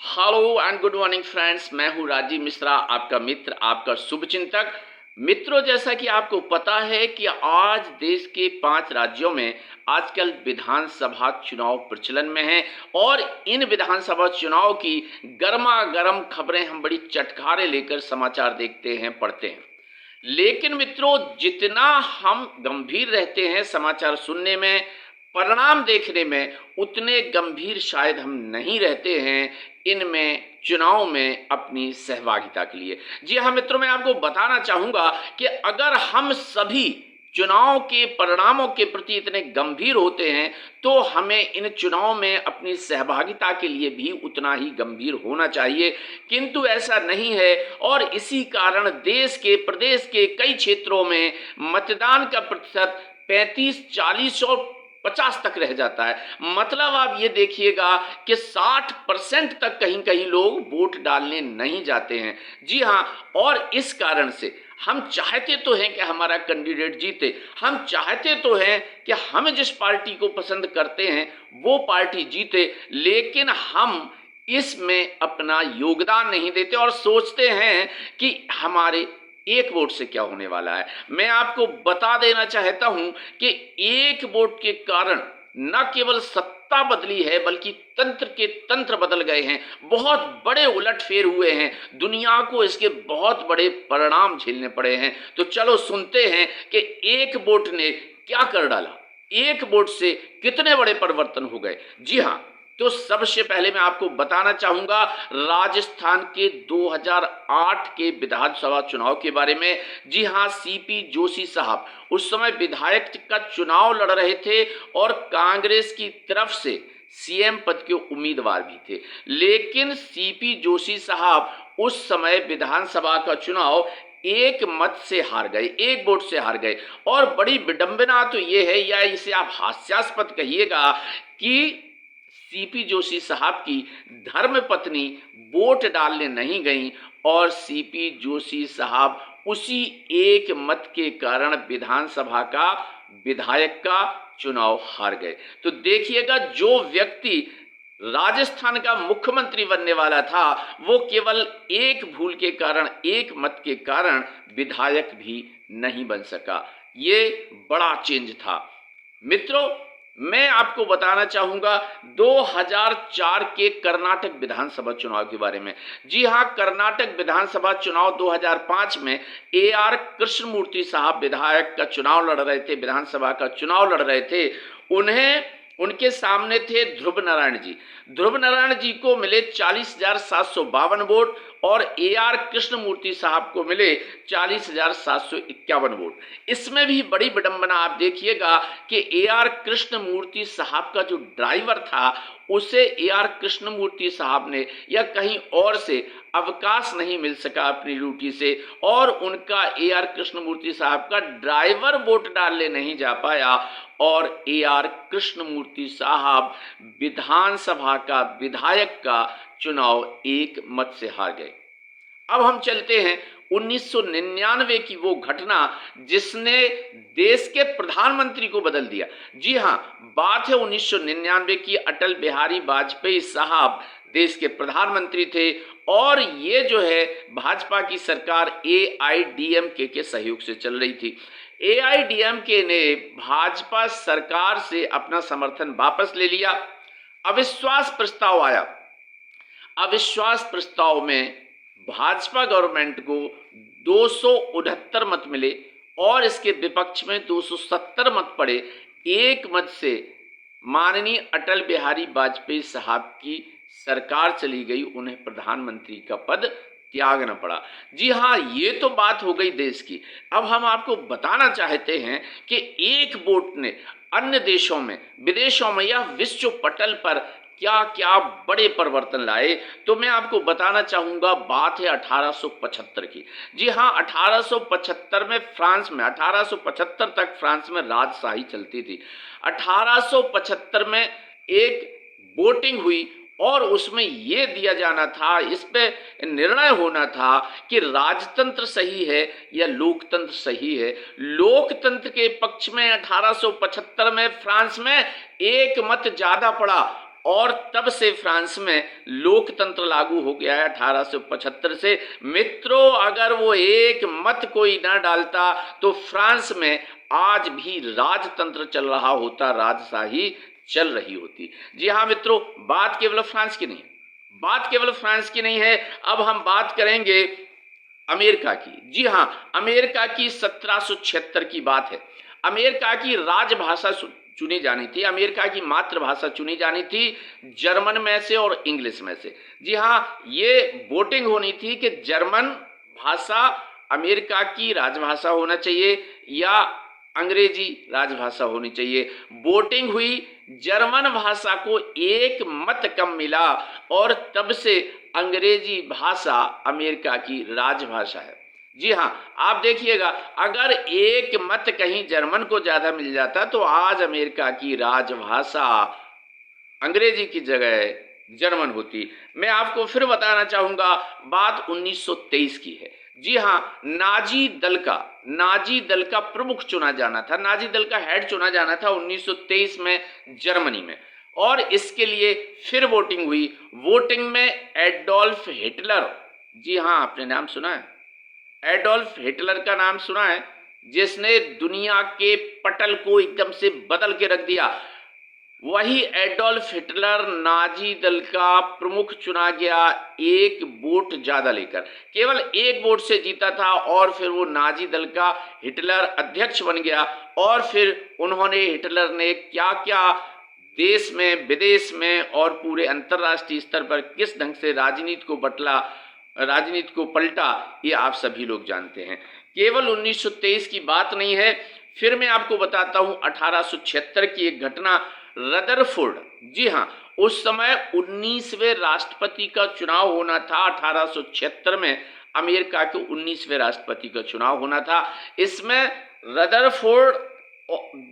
Hello and good morning friends. मैं हूं राजीव मिश्रा, आपका मित्र, आपका शुभचिंतक। मित्रों, जैसा कि आपको पता है कि आज देश के 5 राज्यों में आजकल विधानसभा चुनाव प्रचलन में हैं और इन विधानसभा चुनाव की गर्मा गर्म खबरें हम बड़ी चटखारे लेकर समाचार देखते हैं, पढ़ते हैं। लेकिन मित्रों, जितना हम गंभीर रहते हैं समाचार सुनने में, परिणाम देखने में, उतने गंभीर शायद हम नहीं रहते हैं इनमें, चुनाव में अपनी सहभागिता के लिए। जी हाँ मित्रों, मैं आपको बताना चाहूंगा कि अगर हम सभी चुनाव के परिणामों के प्रति इतने गंभीर होते हैं तो हमें इन चुनाव में अपनी सहभागिता के लिए भी उतना ही गंभीर होना चाहिए, किंतु ऐसा नहीं है। और इसी कारण देश के, प्रदेश के कई क्षेत्रों में मतदान का प्रतिशत 35, 40 और 50 तक रह जाता है। मतलब आप ये देखिएगा कि 60% तक कहीं कहीं लोग वोट डालने नहीं जाते हैं। जी हाँ, और इस कारण से हम चाहते तो हैं कि हमारा कैंडिडेट जीते, हम चाहते तो हैं कि हम जिस पार्टी को पसंद करते हैं वो पार्टी जीते, लेकिन हम इसमें अपना योगदान नहीं देते और सोचते हैं कि हमारे एक वोट से क्या होने वाला है। मैं आपको बता देना चाहता हूं कि एक वोट के कारण न केवल सत्ता बदली है बल्कि तंत्र के तंत्र बदल गए हैं, बहुत बड़े उलटफेर हुए हैं, दुनिया को इसके बहुत बड़े परिणाम झेलने पड़े हैं। तो चलो सुनते हैं कि एक वोट ने क्या कर डाला, एक वोट से कितने बड़े परिवर्तन हो गए। जी हाँ, तो सबसे पहले मैं आपको बताना चाहूंगा राजस्थान के 2008 के विधानसभा चुनाव के बारे में। जी हां, सीपी जोशी साहब उस समय विधायक का चुनाव लड़ रहे थे और कांग्रेस की तरफ से सीएम पद के उम्मीदवार भी थे, लेकिन सीपी जोशी साहब उस समय विधानसभा का चुनाव एक मत से हार गए, एक वोट से हार गए। और बड़ी विडंबना तो ये है, या इसे आप हास्यास्पद कहिएगा, कि सीपी जोशी साहब की धर्म पत्नी वोट डालने नहीं गई और सीपी जोशी साहब उसी एक मत के कारण विधानसभा का विधायक का चुनाव हार गए। तो देखिएगा, जो व्यक्ति राजस्थान का मुख्यमंत्री बनने वाला था वो केवल एक भूल के कारण, एक मत के कारण विधायक भी नहीं बन सका। ये बड़ा चेंज था। मित्रों, मैं आपको बताना चाहूंगा 2004 के कर्नाटक विधानसभा चुनाव के बारे में। जी हां, कर्नाटक विधानसभा चुनाव 2005 में AR कृष्णमूर्ति साहब विधायक का चुनाव लड़ रहे थे, विधानसभा का चुनाव लड़ रहे थे। उनके सामने थे ध्रुव नारायण जी। ध्रुव नारायण जी को मिले 40,752 वोट और AR कृष्णमूर्ति साहब को मिले 40,751 वोट। इसमें भी बड़ी विडंबना आप देखिएगा कि AR कृष्णमूर्ति साहब का जो ड्राइवर था उसे AR कृष्णमूर्ति साहब ने या कहीं और से अवकाश नहीं मिल सका अपनी ड्यूटी से, और उनका AR कृष्णमूर्ति साहब का ड्राइवर वोट डालने नहीं जा पाया और AR कृष्णमूर्ति साहब विधानसभा का विधायक का चुनाव एक मत से हार गए। अब हम चलते हैं 1999 की वो घटना जिसने देश के प्रधानमंत्री को बदल दिया। जी हां, बात है 1999 की। अटल बिहारी वाजपेयी साहब देश के प्रधानमंत्री थे और ये जो है भाजपा की सरकार AIDMK के सहयोग से चल रही थी। AIDMK ने भाजपा सरकार से अपना समर्थन वापस ले लिया। अविश्वास प्रस्ताव आया। अविश्वास प्रस्ताव में भाजपा गवर्नमेंट को 269 मत मिले और इसके विपक्ष में 270 मत पड़े। एक मत से माननीय अटल बिहारी वाजपेयी साहब की सरकार चली गई, उन्हें प्रधानमंत्री का पद त्यागना पड़ा। जी हाँ, ये तो बात हो गई देश की। अब हम आपको बताना चाहते हैं कि एक वोट ने अन्य देशों में, विदेशों में या विश्व पटल पर क्या क्या बड़े परिवर्तन लाए। तो मैं आपको बताना चाहूंगा, बात है 1875 की। जी हाँ, 1875 में फ्रांस में, 1875 तक फ्रांस में राजशाही चलती थी। 1875 में एक वोटिंग हुई और उसमें यह दिया जाना था, इस पे निर्णय होना था कि राजतंत्र सही है या लोकतंत्र सही है। लोकतंत्र के पक्ष में 1875 में फ्रांस में एक मत ज्यादा पड़ा और तब से फ्रांस में लोकतंत्र लागू हो गया है 1875 से। मित्रों, अगर वो एक मत कोई ना डालता तो फ्रांस में आज भी राजतंत्र चल रहा होता, राजशाही चल रही होती। जी हाँ मित्रों, बात केवल फ्रांस की नहीं है, बात केवल फ्रांस की नहीं है। अब हम बात करेंगे अमेरिका की। जी हाँ, अमेरिका की 1776 की बात है। अमेरिका की राजभाषा चुनी जानी थी, अमेरिका की मातृभाषा चुनी जानी थी जर्मन में से और इंग्लिश में से। जी हाँ, ये वोटिंग होनी थी कि जर्मन भाषा अमेरिका की राजभाषा होना चाहिए या अंग्रेजी राजभाषा होनी चाहिए। वोटिंग हुई, जर्मन भाषा को एक मत कम मिला और तब से अंग्रेजी भाषा अमेरिका की राजभाषा है। जी हाँ, आप देखिएगा, अगर एक मत कहीं जर्मन को ज्यादा मिल जाता तो आज अमेरिका की राजभाषा अंग्रेजी की जगह जर्मन होती। मैं आपको फिर बताना चाहूंगा, बात 1923 की है। जी हाँ, नाजी दल का प्रमुख चुना जाना था, नाजी दल का हेड चुना जाना था 1923 में जर्मनी में, और इसके लिए फिर वोटिंग हुई। वोटिंग में एडोल्फ हिटलर, जी हाँ आपने नाम सुना है, एडोल्फ हिटलर का नाम सुना है, जिसने दुनिया के पटल को एकदम से बदल के रख दिया। वही एडोल्फ हिटलर नाजी दल का प्रमुख चुना गया एक वोट ज्यादा लेकर, केवल एक वोट से जीता था, और फिर वो नाजी दल का हिटलर अध्यक्ष बन गया। और फिर उन्होंने, हिटलर ने क्या क्या देश में, विदेश में और पूरे अंतर्राष्ट्रीय स्तर पर किस ढंग से राजनीति को पलटा, ये आप सभी लोग जानते हैं। केवल 1923 की बात नहीं है, फिर मैं आपको बताता हूं 1876 की एक घटना, रदरफोर्ड। जी हाँ, उस समय 19वें राष्ट्रपति का चुनाव होना था। 1876 में अमेरिका के 19वें राष्ट्रपति का चुनाव होना था। इसमें रदरफोर्ड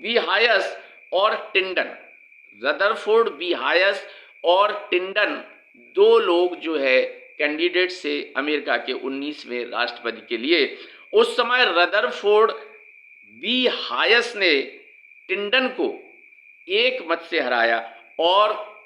बी हायस और टिंडन, रदरफोर्ड बी हायस और टिंडन, दो लोग जो है कैंडिडेट से अमेरिका के 19वें राष्ट्रपति के लिए। उस समय रदरफोर्ड बी हायस ने टिंडन को एक मत से हराया, और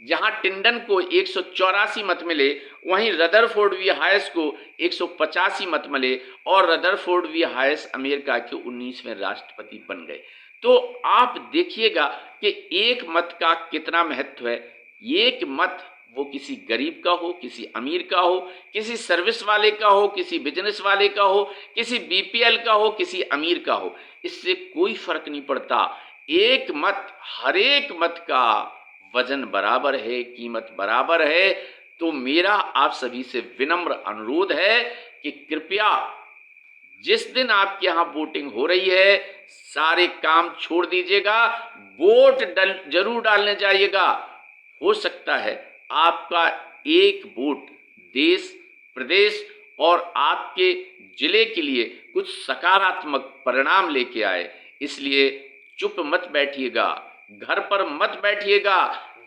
जहां टिंडन को 184 मत मिले, वहीं रदरफोर्ड वी हायस को 185 मत मिले, और रदरफोर्ड वी हायस अमेरिका के 19वें राष्ट्रपति बन गए। तो आप देखिएगा कि एक मत का कितना महत्व है। एक मत, वो किसी गरीब का हो, किसी अमीर का हो, किसी सर्विस वाले का हो, किसी बिजनेस वाले का हो, किसी बीपीएल का हो, किसी अमीर का हो, इससे कोई फर्क नहीं पड़ता। एक मत, हर एक मत का वजन बराबर है, कीमत बराबर है। तो मेरा आप सभी से विनम्र अनुरोध है कि कृपया जिस दिन आपके यहाँ वोटिंग हो रही है, सारे काम छोड़ दीजिएगा, वोट जरूर डालने जाइएगा। हो सकता है आपका एक वोट देश, प्रदेश और आपके जिले के लिए कुछ सकारात्मक परिणाम लेके आए। इसलिए चुप मत बैठिएगा, घर पर मत बैठिएगा,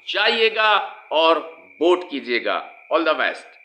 जाइएगा और वोट कीजिएगा। All the best.